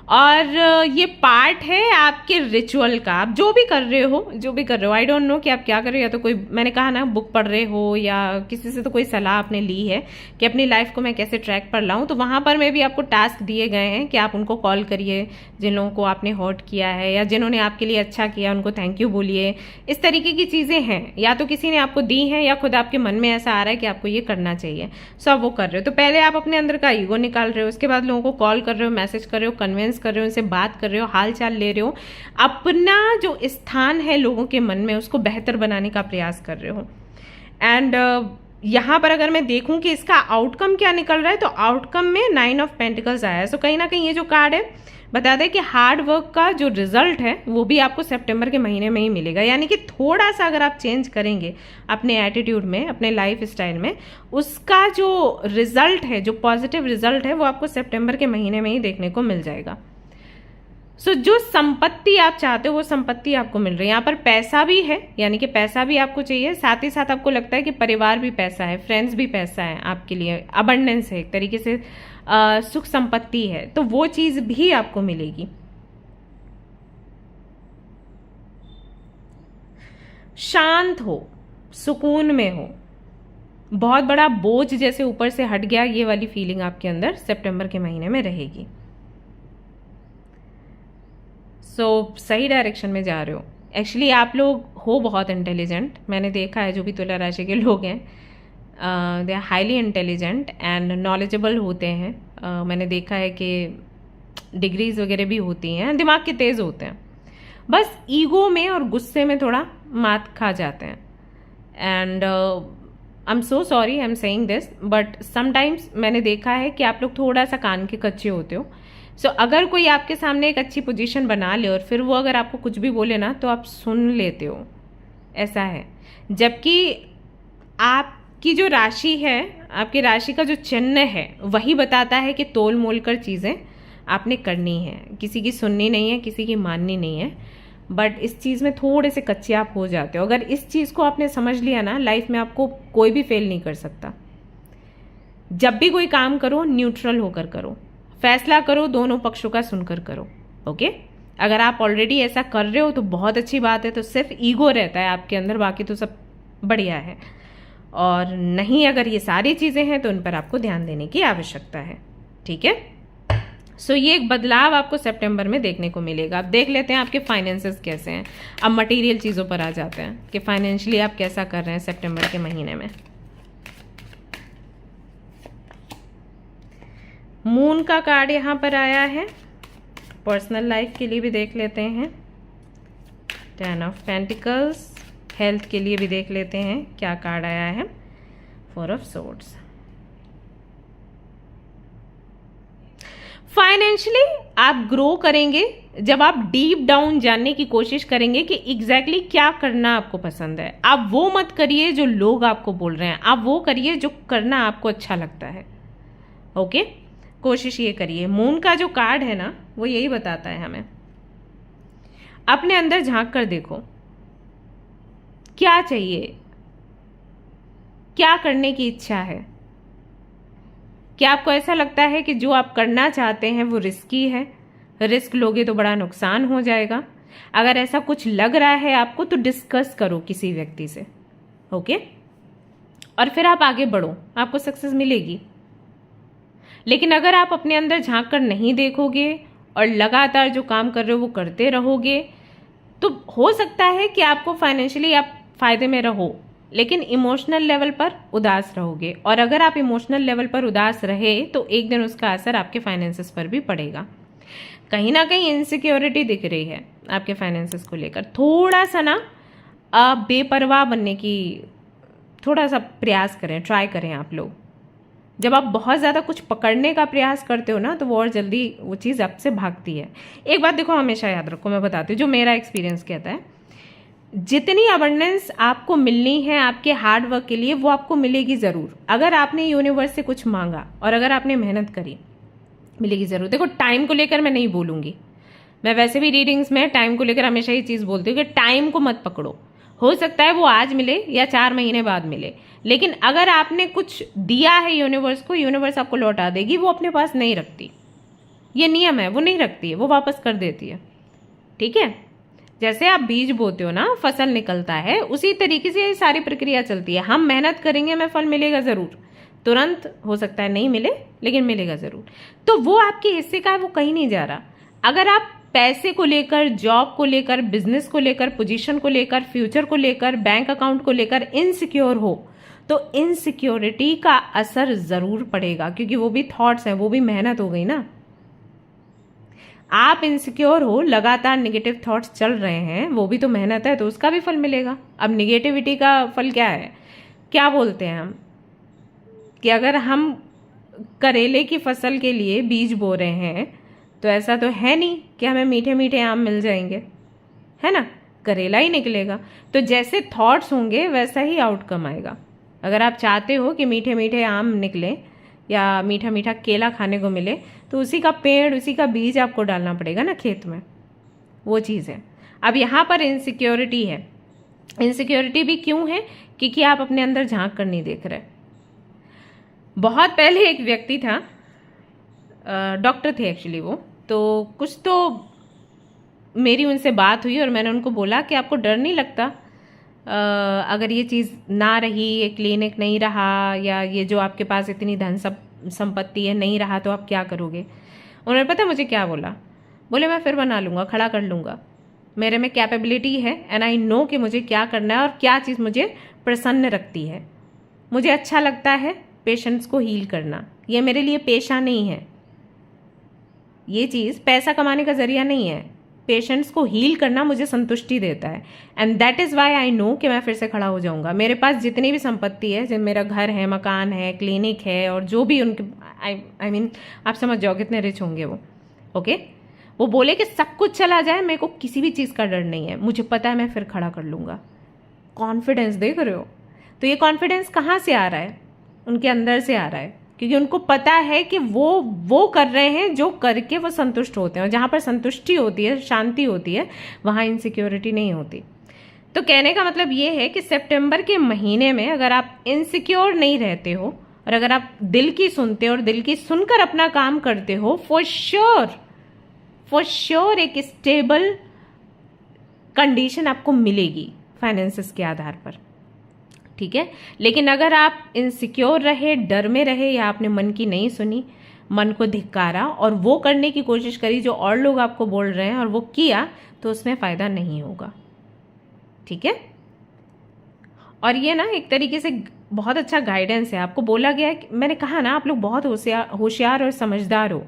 और ये पार्ट है आपके रिचुअल का। आप जो भी कर रहे हो, आई डोंट नो कि आप क्या कर रहे हो, या तो कोई, मैंने कहा ना, बुक पढ़ रहे हो या किसी से तो कोई सलाह आपने ली है कि अपनी लाइफ को मैं कैसे ट्रैक पर लाऊं, तो वहां पर में भी आपको टास्क दिए गए हैं कि आप उनको कॉल करिए जिन लोगों को आपने हर्ट किया है या जिन्होंने आपके लिए अच्छा किया, उनको थैंक यू बोलिए। इस तरीके की चीज़ें हैं, या तो किसी ने आपको दी हैं या खुद आपके मन में ऐसा आ रहा है कि आपको ये करना चाहिए, सो आप वो कर रहे हो। तो पहले आप अपने अंदर का ईगो निकाल रहे हो, उसके बाद लोगों को कॉल कर रहे हो, मैसेज कर रहे हो, कन्विंस कर रहे हो, उनसे बात कर रहे हो, हाल चाल ले रहे हो, अपना जो स्थान है लोगों के मन में उसको बेहतर बनाने का प्रयास कर रहे हो। एंड यहाँ पर अगर मैं देखूं कि इसका आउटकम क्या निकल रहा है, तो आउटकम में 9 ऑफ पेंटिकल्स आया है। सो कहीं ना कहीं ये जो कार्ड है बता दें कि हार्ड वर्क का जो रिजल्ट है वो भी आपको सितंबर के महीने में ही मिलेगा। यानी कि थोड़ा सा अगर आप चेंज करेंगे अपने एटीट्यूड में, अपने लाइफ स्टाइल में, उसका जो रिजल्ट है, जो पॉजिटिव रिजल्ट है, वो आपको सितंबर के महीने में ही देखने को मिल जाएगा। सो जो संपत्ति आप चाहते हो वो संपत्ति आपको मिल रही है। यहाँ पर पैसा भी है, यानी कि पैसा भी आपको चाहिए, साथ ही साथ आपको लगता है कि परिवार भी पैसा है, फ्रेंड्स भी पैसा है आपके लिए, अबंडेंस है, एक तरीके से सुख संपत्ति है, तो वो चीज भी आपको मिलेगी। शांत हो, सुकून में हो, बहुत बड़ा बोझ जैसे ऊपर से हट गया, ये वाली फीलिंग आपके अंदर सितंबर के महीने में रहेगी। सो सही डायरेक्शन में जा रहे हो। एक्चुअली आप लोग हो बहुत इंटेलिजेंट, मैंने देखा है जो भी तुला राशि के लोग हैं, they are highly intelligent and knowledgeable होते हैं। मैंने देखा है कि डिग्रीज वगैरह भी होती हैं, दिमाग के तेज़ होते हैं, बस ईगो में और गुस्से में थोड़ा मात खा जाते हैं। And I am so sorry I am saying this, but sometimes मैंने देखा है कि आप लोग थोड़ा सा कान के कच्चे होते हो। सो अगर कोई आपके सामने एक अच्छी पोजीशन बना ले और फिर वो अगर आपको कुछ भी बोले ना, तो आप सुन लेते हो, ऐसा है। जबकि आपकी जो राशि है, आपकी राशि का जो चिन्ह है, वही बताता है कि तोल मोल कर चीज़ें आपने करनी है, किसी की सुननी नहीं है, किसी की माननी नहीं है। बट इस चीज़ में थोड़े से कच्चे आप हो जाते हो। अगर इस चीज़ को आपने समझ लिया ना, लाइफ में आपको कोई भी फेल नहीं कर सकता। जब भी कोई काम करो न्यूट्रल होकर करो, फैसला करो दोनों पक्षों का सुनकर करो। ओके, अगर आप ऑलरेडी ऐसा कर रहे हो तो बहुत अच्छी बात है, तो सिर्फ ईगो रहता है आपके अंदर, बाकी तो सब बढ़िया है। और नहीं, अगर ये सारी चीज़ें हैं तो उन पर आपको ध्यान देने की आवश्यकता है। ठीक है, सो ये एक बदलाव आपको सितंबर में देखने को मिलेगा। अब देख लेते हैं आपके फाइनेंसेस कैसे हैं। अब मटेरियल चीज़ों पर आ जाते हैं कि फाइनेंशियली आप कैसा कर रहे हैं सितंबर के महीने में। मून का कार्ड यहाँ पर आया है, पर्सनल लाइफ के लिए भी देख लेते हैं। 10 ऑफ पेंटिकल्स, हेल्थ के लिए भी देख लेते हैं क्या कार्ड आया है। 4 ऑफ सोर्ड्स। फाइनेंशियली आप ग्रो करेंगे जब आप डीप डाउन जानने की कोशिश करेंगे कि एग्जैक्टली क्या करना आपको पसंद है। आप वो मत करिए जो लोग आपको बोल रहे हैं, आप वो करिए जो करना आपको अच्छा लगता है। ओके, कोशिश ये करिए। मून का जो कार्ड है ना, वो यही बताता है हमें, अपने अंदर झांक कर देखो क्या चाहिए, क्या करने की इच्छा है। क्या आपको ऐसा लगता है कि जो आप करना चाहते हैं वो रिस्की है, रिस्क लोगे तो बड़ा नुकसान हो जाएगा? अगर ऐसा कुछ लग रहा है आपको तो डिस्कस करो किसी व्यक्ति से। ओके, और फिर आप आगे बढ़ो, आपको सक्सेस मिलेगी। लेकिन अगर आप अपने अंदर झांक कर नहीं देखोगे और लगातार जो काम कर रहे हो वो करते रहोगे, तो हो सकता है कि आपको फाइनेंशियली आप फायदे में रहो, लेकिन इमोशनल लेवल पर उदास रहोगे। और अगर आप इमोशनल लेवल पर उदास रहे तो एक दिन उसका असर आपके फाइनेंसेस पर भी पड़ेगा। कहीं ना कहीं इनसिक्योरिटी दिख रही है आपके फाइनेंसेस को लेकर। थोड़ा सा ना आप बेपरवाह बनने की थोड़ा सा प्रयास करें, ट्राई करें आप लोग। जब आप बहुत ज़्यादा कुछ पकड़ने का प्रयास करते हो ना, तो वो और जल्दी वो चीज़ आपसे भागती है। एक बात देखो, हमेशा याद रखो, मैं बताती हूँ जो मेरा एक्सपीरियंस कहता है, जितनी अबंडेंस आपको मिलनी है आपके हार्ड वर्क के लिए, वो आपको मिलेगी ज़रूर। अगर आपने यूनिवर्स से कुछ मांगा और अगर आपने मेहनत करी, मिलेगी ज़रूर। देखो, टाइम को लेकर मैं नहीं बोलूँगी, मैं वैसे भी रीडिंग्स में टाइम को लेकर हमेशा ये चीज़ बोलती हूँ कि टाइम को मत पकड़ो। हो सकता है वो आज मिले या 4 महीने बाद मिले, लेकिन अगर आपने कुछ दिया है यूनिवर्स को, यूनिवर्स आपको लौटा देगी। वो अपने पास नहीं रखती, ये नियम है, वो नहीं रखती है, वो वापस कर देती है। ठीक है, जैसे आप बीज बोते हो ना, फसल निकलता है, उसी तरीके से ये सारी प्रक्रिया चलती है। हम मेहनत करेंगे, हमें फल मिलेगा ज़रूर। तुरंत हो सकता है नहीं मिले, लेकिन मिलेगा ज़रूर। तो वो आपके हिस्से का है, वो कहीं नहीं जा रहा। अगर आप पैसे को लेकर, जॉब को लेकर, बिजनेस को लेकर, पोजीशन को लेकर, फ्यूचर को लेकर, बैंक अकाउंट को लेकर इनसिक्योर हो, तो इनसिक्योरिटी का असर ज़रूर पड़ेगा, क्योंकि वो भी थॉट्स हैं, वो भी मेहनत हो गई ना। आप इनसिक्योर हो, लगातार नेगेटिव थॉट्स चल रहे हैं, वो भी तो मेहनत है, तो उसका भी फल मिलेगा। अब नेगेटिविटी का फल क्या है, क्या बोलते हैं हम, कि अगर हम करेले की फसल के लिए बीज बो रहे हैं तो ऐसा तो है नहीं कि हमें मीठे मीठे आम मिल जाएंगे, है ना, करेला ही निकलेगा। तो जैसे थॉट्स होंगे वैसा ही आउटकम आएगा। अगर आप चाहते हो कि मीठे मीठे आम निकले या मीठा मीठा केला खाने को मिले, तो उसी का पेड़, उसी का बीज आपको डालना पड़ेगा ना खेत में, वो चीज़ है। अब यहाँ पर इनसिक्योरिटी है। इनसिक्योरिटी भी क्यों है, क्योंकि आप अपने अंदर झांक कर नहीं देख रहे। बहुत पहले एक व्यक्ति था, डॉक्टर थे एक्चुअली वो, तो कुछ तो मेरी उनसे बात हुई और मैंने उनको बोला कि आपको डर नहीं लगता अगर ये चीज़ ना रही, ये क्लिनिक नहीं रहा, या ये जो आपके पास इतनी धन संपत्ति है नहीं रहा, तो आप क्या करोगे? उन्होंने पता मुझे क्या बोला? बोले मैं फिर बना लूँगा, खड़ा कर लूँगा, मेरे में कैपेबिलिटी है एंड आई नो कि मुझे क्या करना है और क्या चीज़ मुझे प्रसन्न रखती है। मुझे अच्छा लगता है पेशेंट्स को हील करना, ये मेरे लिए पेशा नहीं है, ये चीज़ पैसा कमाने का जरिया नहीं है। पेशेंट्स को हील करना मुझे संतुष्टि देता है and that is why I know कि मैं फिर से खड़ा हो जाऊंगा। मेरे पास जितनी भी संपत्ति है, जब मेरा घर है, मकान है, क्लिनिक है, और जो भी उनके आई मीन आप समझ जाओ कितने रिच होंगे वो। ओके, वो बोले कि सब कुछ चला जाए, मेरे को किसी भी चीज़ का डर नहीं है, मुझे पता है मैं फिर खड़ा कर लूँगा। कॉन्फिडेंस देख रहे हो? तो ये कॉन्फिडेंस कहाँ से आ रहा है? उनके अंदर से आ रहा है। क्योंकि उनको पता है कि वो कर रहे हैं जो करके वो संतुष्ट होते हैं, और जहाँ पर संतुष्टि होती है, शांति होती है, वहाँ इनसिक्योरिटी नहीं होती। तो कहने का मतलब ये है कि सितंबर के महीने में अगर आप इनसिक्योर नहीं रहते हो और अगर आप दिल की सुनते हो और दिल की सुनकर अपना काम करते हो, फॉर श्योर एक स्टेबल कंडीशन आपको मिलेगी फाइनेंसेस के आधार पर, ठीक है। लेकिन अगर आप इनसिक्योर रहे, डर में रहे, या आपने मन की नहीं सुनी, मन को धिक्कारा और वो करने की कोशिश करी जो और लोग आपको बोल रहे हैं और वो किया, तो उसमें फ़ायदा नहीं होगा, ठीक है। और ये ना एक तरीके से बहुत अच्छा गाइडेंस है। आपको बोला गया है, मैंने कहा ना, आप लोग बहुत होशियार और समझदार हो।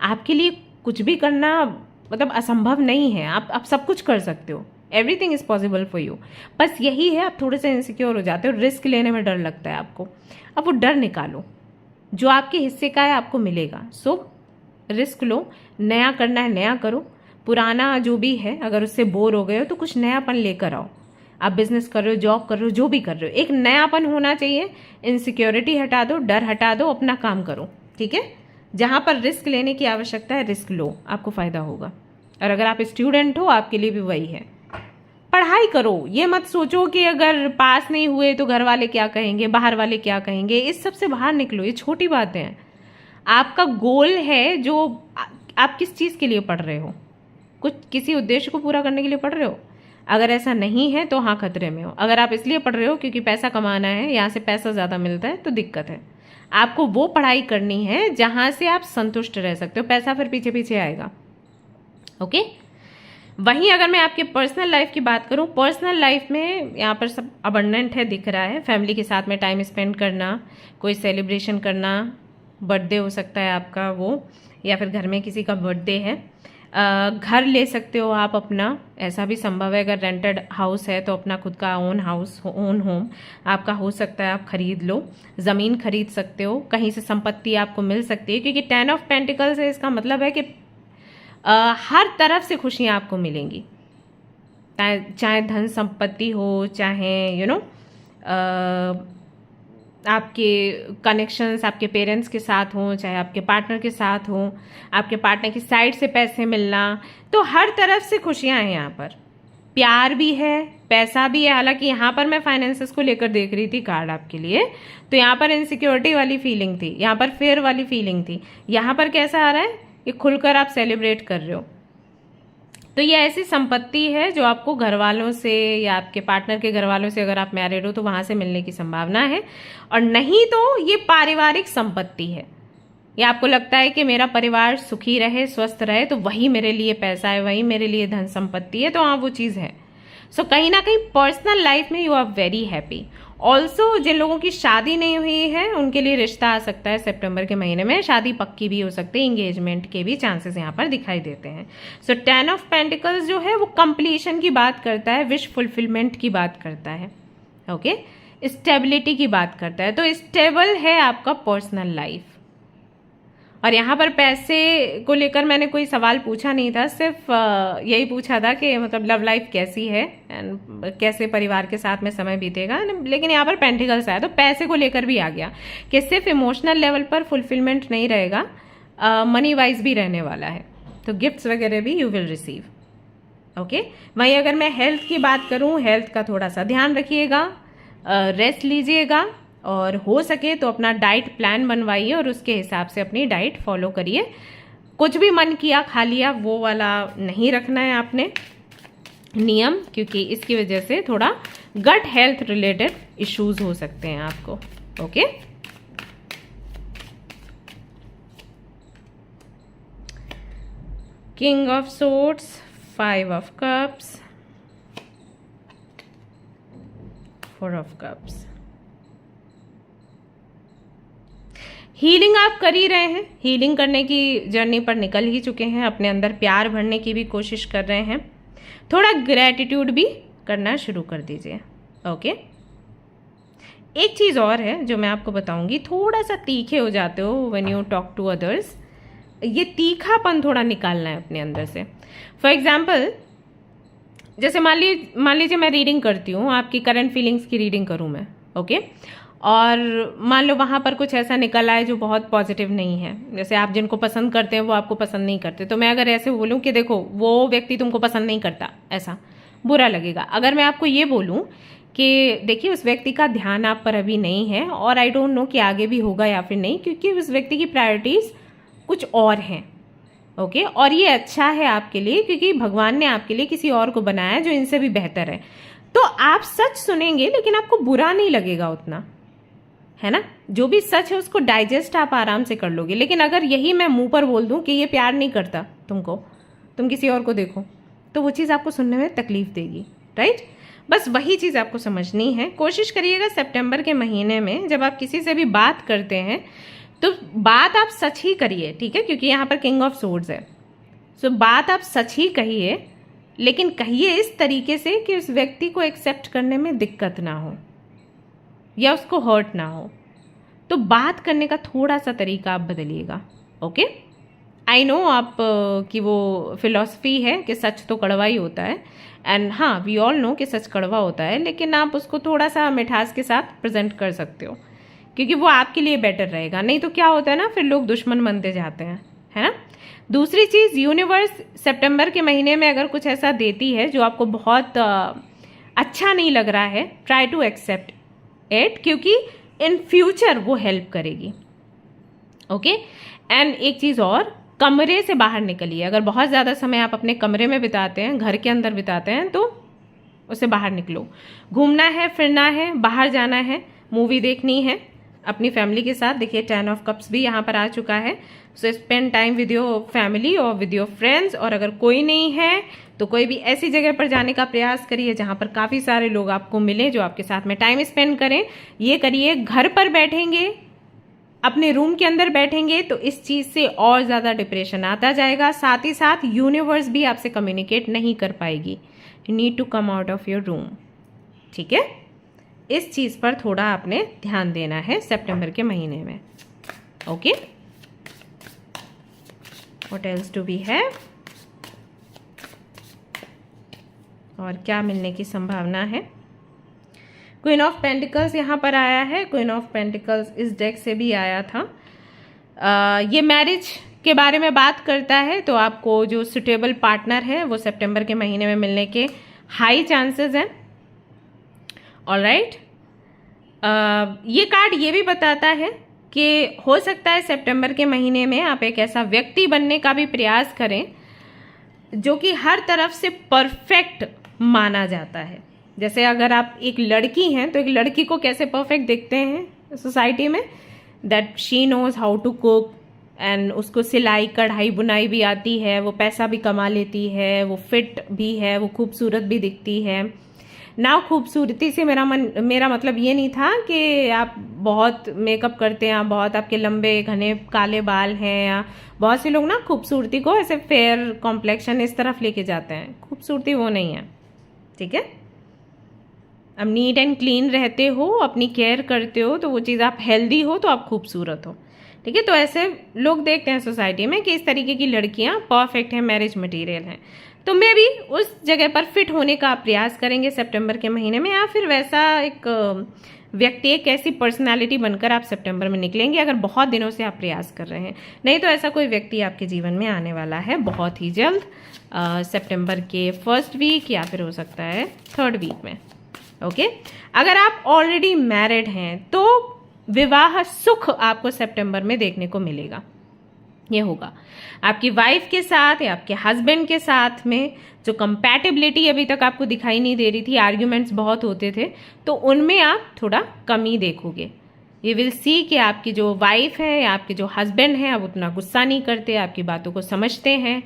आपके लिए कुछ भी करना मतलब असंभव नहीं है। आप सब कुछ कर सकते हो। Everything is possible for you. बस यही है, आप थोड़े से इनसिक्योर हो जाते हो, रिस्क लेने में डर लगता है आपको। अब वो डर निकालो, जो आपके हिस्से का है आपको मिलेगा। सो रिस्क लो, नया करना है नया करो, पुराना जो भी है अगर उससे बोर हो गए हो तो कुछ नयापन लेकर आओ। आप बिजनेस कर रहे हो, जॉब कर रहे हो, जो भी कर रहे हो, एक नयापन होना चाहिए। इनसिक्योरिटी हटा दो, डर हटा दो, अपना काम करो, ठीक है। जहाँ पर रिस्क लेने की आवश्यकता है, रिस्क लो, आपको फ़ायदा होगा। और अगर आप स्टूडेंट हो, आपके लिए भी वही है, पढ़ाई करो। ये मत सोचो कि अगर पास नहीं हुए तो घर वाले क्या कहेंगे, बाहर वाले क्या कहेंगे। इस सब से बाहर निकलो, ये छोटी बातें हैं। आपका गोल है, जो आप किस चीज़ के लिए पढ़ रहे हो, कुछ किसी उद्देश्य को पूरा करने के लिए पढ़ रहे हो। अगर ऐसा नहीं है तो हाँ, खतरे में हो। अगर आप इसलिए पढ़ रहे हो क्योंकि पैसा कमाना है, यहाँ से पैसा ज़्यादा मिलता है, तो दिक्कत है। आपको वो पढ़ाई करनी है जहाँ से आप संतुष्ट रह सकते हो, पैसा फिर पीछे पीछे आएगा, ओके। वहीं अगर मैं आपके पर्सनल लाइफ की बात करूं, पर्सनल लाइफ में यहाँ पर सब अबंडेंट है, दिख रहा है। फैमिली के साथ में टाइम स्पेंड करना, कोई सेलिब्रेशन करना, बर्थडे हो सकता है आपका वो, या फिर घर में किसी का बर्थडे है। घर ले सकते हो आप अपना, ऐसा भी संभव है। अगर रेंटेड हाउस है तो अपना खुद का ओन हाउस, ओन होम आपका हो सकता है, आप खरीद लो। ज़मीन खरीद सकते हो, कहीं से संपत्ति आपको मिल सकती है, क्योंकि 10 ऑफ पेंटिकल्स है, इसका मतलब है कि हर तरफ से खुशियाँ आपको मिलेंगी, चाहे धन संपत्ति हो, चाहे आपके कनेक्शंस आपके पेरेंट्स के साथ हों, चाहे आपके पार्टनर के साथ हों, आपके पार्टनर की साइड से पैसे मिलना, तो हर तरफ से खुशियाँ हैं यहाँ पर। प्यार भी है, पैसा भी है। हालांकि यहाँ पर मैं फाइनेंसेस को लेकर देख रही थी कार्ड आपके लिए, तो यहाँ पर इनसिक्योरिटी वाली फीलिंग थी, यहाँ पर फेयर वाली फीलिंग थी। यहाँ पर कैसा आ रहा है कि खुलकर आप सेलिब्रेट कर रहे हो। तो ये ऐसी संपत्ति है जो आपको घर वालों से या आपके पार्टनर के घर वालों से, अगर आप मैरिड हो तो वहां से मिलने की संभावना है, और नहीं तो ये पारिवारिक संपत्ति है। या आपको लगता है कि मेरा परिवार सुखी रहे, स्वस्थ रहे, तो वही मेरे लिए पैसा है, वही मेरे लिए धन संपत्ति है, तो हाँ वो चीज़ है। सो कहीं ना कहीं पर्सनल लाइफ में you are very happy. Also जिन लोगों की शादी नहीं हुई है उनके लिए रिश्ता आ सकता है सितंबर के महीने में, शादी पक्की भी हो सकती है, इंगेजमेंट के भी चांसेस यहाँ पर दिखाई देते हैं। सो 10 ऑफ पेंटिकल्स जो है वो कंप्लीशन की बात करता है, विश फुलफिलमेंट की बात करता है, ओके, स्टेबिलिटी की बात करता है। तो स्टेबल है आपका पर्सनल लाइफ। और यहाँ पर पैसे को लेकर मैंने कोई सवाल पूछा नहीं था, सिर्फ यही पूछा था कि मतलब लव लाइफ कैसी है एंड कैसे परिवार के साथ में समय बीतेगा। लेकिन यहाँ पर पेंटिकल्स आया तो पैसे को लेकर भी आ गया कि सिर्फ इमोशनल लेवल पर फुलफिलमेंट नहीं रहेगा, मनी वाइज भी रहने वाला है। तो गिफ्ट्स वगैरह भी यू विल रिसीव, ओके। वहीं अगर मैं हेल्थ की बात करूँ, हेल्थ का थोड़ा सा ध्यान रखिएगा, रेस्ट लीजिएगा, और हो सके तो अपना डाइट प्लान बनवाइए और उसके हिसाब से अपनी डाइट फॉलो करिए। कुछ भी मन किया खा लिया वो वाला नहीं रखना है आपने नियम, क्योंकि इसकी वजह से थोड़ा गट हेल्थ रिलेटेड इश्यूज हो सकते हैं आपको, okay. King of swords, 5 of cups, 4 of cups. Healing आप कर ही रहे हैं, हीलिंग करने की जर्नी पर निकल ही चुके हैं, अपने अंदर प्यार भरने की भी कोशिश कर रहे हैं, थोड़ा ग्रैटिट्यूड भी करना शुरू कर दीजिए, ओके। एक चीज़ और है जो मैं आपको बताऊंगी, थोड़ा सा तीखे हो जाते हो when you talk to others, ये तीखापन थोड़ा निकालना है अपने अंदर से। फॉर एग्जाम्पल, जैसे मान लीजिए मैं रीडिंग करती हूँ, आपकी करंट फीलिंग्स की रीडिंग करूँ मैं, ओके, और मान लो वहाँ पर कुछ ऐसा निकल आए जो बहुत पॉजिटिव नहीं है, जैसे आप जिनको पसंद करते हैं वो आपको पसंद नहीं करते, तो मैं अगर ऐसे बोलूँ कि देखो वो व्यक्ति तुमको पसंद नहीं करता, ऐसा बुरा लगेगा। अगर मैं आपको ये बोलूँ कि देखिए उस व्यक्ति का ध्यान आप पर अभी नहीं है, और आई डोंट नो कि आगे भी होगा या फिर नहीं, क्योंकि उस व्यक्ति की प्रायोरिटीज़ कुछ और हैं, ओके। और ये अच्छा है आपके लिए, क्योंकि भगवान ने आपके लिए किसी और को बनाया जो इनसे भी बेहतर है। तो आप सच सुनेंगे लेकिन आपको बुरा नहीं लगेगा उतना, है ना। जो भी सच है उसको डाइजेस्ट आप आराम से कर लोगे। लेकिन अगर यही मैं मुंह पर बोल दूं कि ये प्यार नहीं करता तुमको, तुम किसी और को देखो, तो वो चीज़ आपको सुनने में तकलीफ देगी, राइट। बस वही चीज़ आपको समझनी है। कोशिश करिएगा सितंबर के महीने में जब आप किसी से भी बात करते हैं तो बात आप सच ही करिए, ठीक है, क्योंकि यहाँ पर किंग ऑफ सोर्ड्स है। सो बात आप सच ही कहिए, लेकिन कहिए इस तरीके से कि उस व्यक्ति को एक्सेप्ट करने में दिक्कत ना हो या उसको हर्ट ना हो। तो बात करने का थोड़ा सा तरीका आप बदलिएगा, ओके। आई नो आप कि वो फिलॉसफी है कि सच तो कड़वा ही होता है, एंड हाँ वी ऑल नो कि सच कड़वा होता है, लेकिन आप उसको थोड़ा सा मिठास के साथ प्रेजेंट कर सकते हो, क्योंकि वो आपके लिए बेटर रहेगा। नहीं तो क्या होता है ना, फिर लोग दुश्मन बनते जाते हैं, है ना। दूसरी चीज़, यूनिवर्स सितंबर के महीने में अगर कुछ ऐसा देती है जो आपको बहुत अच्छा नहीं लग रहा है, ट्राई टू एक्सेप्ट इट, क्योंकि इन फ्यूचर वो हेल्प करेगी, ओके। एंड एक चीज़ और, कमरे से बाहर निकलिए। अगर बहुत ज़्यादा समय आप अपने कमरे में बिताते हैं, घर के अंदर बिताते हैं, तो उससे बाहर निकलो। घूमना है, फिरना है, बाहर जाना है, मूवी देखनी है अपनी फैमिली के साथ। देखिए 10 ऑफ कप्स भी यहाँ पर आ चुका है। So spend time with your family और विद योर फ्रेंड्स। और अगर कोई नहीं है तो कोई भी ऐसी जगह पर जाने का प्रयास करिए जहाँ पर काफ़ी सारे लोग आपको मिलें जो आपके साथ में टाइम स्पेंड करें। ये करिए। घर पर बैठेंगे, अपने रूम के अंदर बैठेंगे, तो इस चीज़ से और ज़्यादा डिप्रेशन आता जाएगा। साथ ही साथ यूनिवर्स भी आपसे कम्युनिकेट नहीं कर पाएगी। You need to come out of your room, ठीक है। इस चीज़ पर थोड़ा आपने ध्यान देना है सितंबर के महीने में, okay. What else do we have, और क्या मिलने की संभावना है। क्वीन ऑफ पेंटिकल्स यहाँ पर आया है। क्वीन ऑफ पेंटिकल्स इस डेक से भी आया था। ये मैरिज के बारे में बात करता है, तो आपको जो सुटेबल पार्टनर है वो सितंबर के महीने में मिलने के हाई चांसेस हैं, ऑलराइट। ये कार्ड ये भी बताता है कि हो सकता है सितंबर के महीने में आप एक ऐसा व्यक्ति बनने का भी प्रयास करें जो कि हर तरफ से परफेक्ट माना जाता है। जैसे अगर आप एक लड़की हैं तो एक लड़की को कैसे परफेक्ट देखते हैं सोसाइटी में, that she knows how to cook, and उसको सिलाई कढ़ाई बुनाई भी आती है, वो पैसा भी कमा लेती है, वो फिट भी है, वो खूबसूरत भी दिखती है ना। खूबसूरती से मेरा मतलब ये नहीं था कि आप बहुत मेकअप करते हैं, आप बहुत आपके लंबे घने काले बाल हैं, या बहुत से लोग ना खूबसूरती को ऐसे फेयर कॉम्प्लेक्शन इस तरफ लेके जाते हैं। खूबसूरती वो नहीं है, ठीक है। अब नीट एंड क्लीन रहते हो, अपनी केयर करते हो, तो वो चीज़, आप हेल्दी हो तो आप खूबसूरत हो, ठीक है। तो ऐसे लोग देखते हैं सोसाइटी में कि इस तरीके की लड़कियां परफेक्ट हैं, मैरिज मटेरियल हैं। तो मैं भी उस जगह पर फिट होने का प्रयास करेंगे सितंबर के महीने में, या फिर वैसा एक व्यक्ति, एक ऐसी पर्सनालिटी बनकर आप सितंबर में निकलेंगे अगर बहुत दिनों से आप प्रयास कर रहे हैं। नहीं तो ऐसा कोई व्यक्ति आपके जीवन में आने वाला है बहुत ही जल्द, सितंबर के फर्स्ट वीक या फिर हो सकता है थर्ड वीक में, ओके। अगर आप ऑलरेडी मैरिड हैं तो विवाह सुख आपको सितंबर में देखने को मिलेगा। ये होगा आपकी वाइफ के साथ या आपके हस्बैंड के साथ में जो कंपैटिबिलिटी अभी तक आपको दिखाई नहीं दे रही थी, आर्ग्यूमेंट्स बहुत होते थे, तो उनमें आप थोड़ा कमी देखोगे। ये विल सी कि आपकी जो वाइफ है या आपके जो हस्बैंड हैं अब उतना गुस्सा नहीं करते, आपकी बातों को समझते हैं,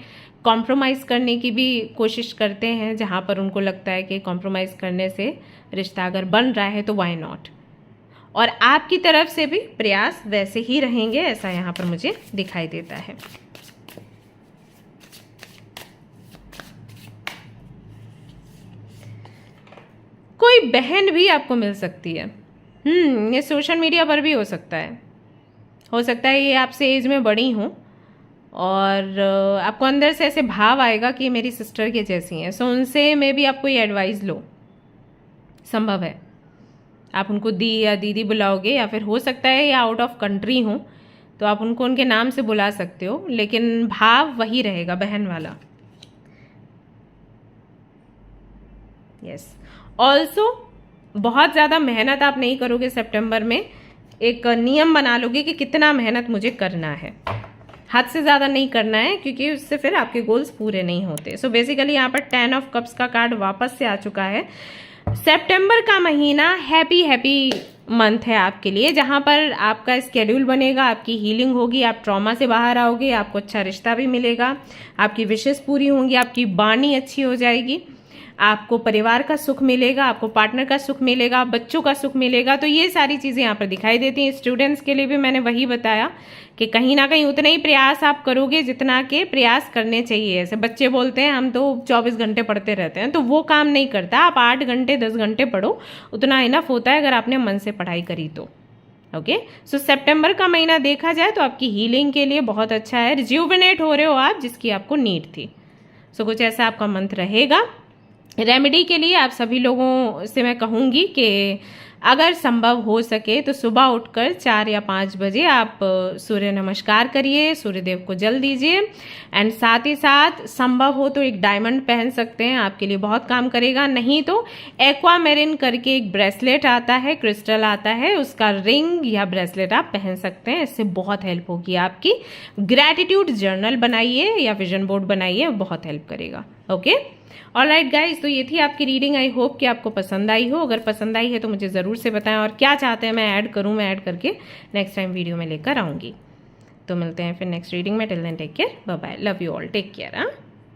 कॉम्प्रोमाइज़ करने की भी कोशिश करते हैं जहाँ पर उनको लगता है कि कॉम्प्रोमाइज़ करने से रिश्ता अगर बन रहा है तो वाई नॉट। और आपकी तरफ से भी प्रयास वैसे ही रहेंगे, ऐसा यहाँ पर मुझे दिखाई देता है। कोई बहन भी आपको मिल सकती है। ये सोशल मीडिया पर भी हो सकता है ये आपसे एज में बड़ी हूँ और आपको अंदर से ऐसे भाव आएगा कि मेरी सिस्टर के जैसी हैं। सो उनसे मे भी आप कोई एडवाइस लो, संभव है, आप उनको दी या दीदी बुलाओगे, या फिर हो सकता है या आउट ऑफ कंट्री हो तो आप उनको उनके नाम से बुला सकते हो, लेकिन भाव वही रहेगा, बहन वाला। यस। ऑल्सो बहुत ज़्यादा मेहनत आप नहीं करोगे सितंबर में, एक नियम बना लोगे कि कितना मेहनत मुझे करना है, हद से ज़्यादा नहीं करना है, क्योंकि उससे फिर आपके गोल्स पूरे नहीं होते। सो बेसिकली यहाँ पर 10 ऑफ कप्स का कार्ड वापस से आ चुका है। सितंबर का महीना हैप्पी मंथ है आपके लिए, जहाँ पर आपका स्केड्यूल बनेगा, आपकी हीलिंग होगी, आप ट्रॉमा से बाहर आओगे, आपको अच्छा रिश्ता भी मिलेगा, आपकी विशेष पूरी होंगी, आपकी वाणी अच्छी हो जाएगी, आपको परिवार का सुख मिलेगा, आपको पार्टनर का सुख मिलेगा, बच्चों का सुख मिलेगा। तो ये सारी चीज़ें यहाँ पर दिखाई देती हैं। स्टूडेंट्स के लिए भी मैंने वही बताया कि कहीं ना कहीं उतना ही प्रयास आप करोगे जितना के प्रयास करने चाहिए। ऐसे बच्चे बोलते हैं हम तो 24 घंटे पढ़ते रहते हैं, तो वो काम नहीं करता। आप 8 घंटे 10 घंटे पढ़ो, उतना इनफ होता है अगर आपने मन से पढ़ाई करी तो। ओके। सो सितंबर का महीना देखा जाए तो आपकी हीलिंग के लिए बहुत अच्छा है। रिज्यूविनेट हो रहे हो आप, जिसकी आपको नीड थी। सो कुछ ऐसा आपका मंथ रहेगा। रेमेडी के लिए आप सभी लोगों से मैं कहूँगी कि अगर संभव हो सके तो सुबह उठकर 4 या 5 बजे आप सूर्य नमस्कार करिए, सूर्यदेव को जल दीजिए, एंड साथ ही साथ संभव हो तो एक डायमंड पहन सकते हैं, आपके लिए बहुत काम करेगा। नहीं तो एक्वामेरिन करके एक ब्रेसलेट आता है, क्रिस्टल आता है, उसका रिंग या ब्रेसलेट आप पहन सकते हैं, इससे बहुत हेल्प होगी आपकी। ग्रैटिट्यूड जर्नल बनाइए या विजन बोर्ड बनाइए, बहुत हेल्प करेगा। ओके। ऑलराइट गाइज, तो ये थी आपकी रीडिंग। आई होप कि आपको पसंद आई हो। अगर पसंद आई है तो मुझे ज़रूर से बताएं, और क्या चाहते हैं मैं ऐड करूं, मैं ऐड करके नेक्स्ट टाइम वीडियो में लेकर आऊँगी। तो मिलते हैं फिर नेक्स्ट रीडिंग में। Till then take care, bye bye, love you all, take care.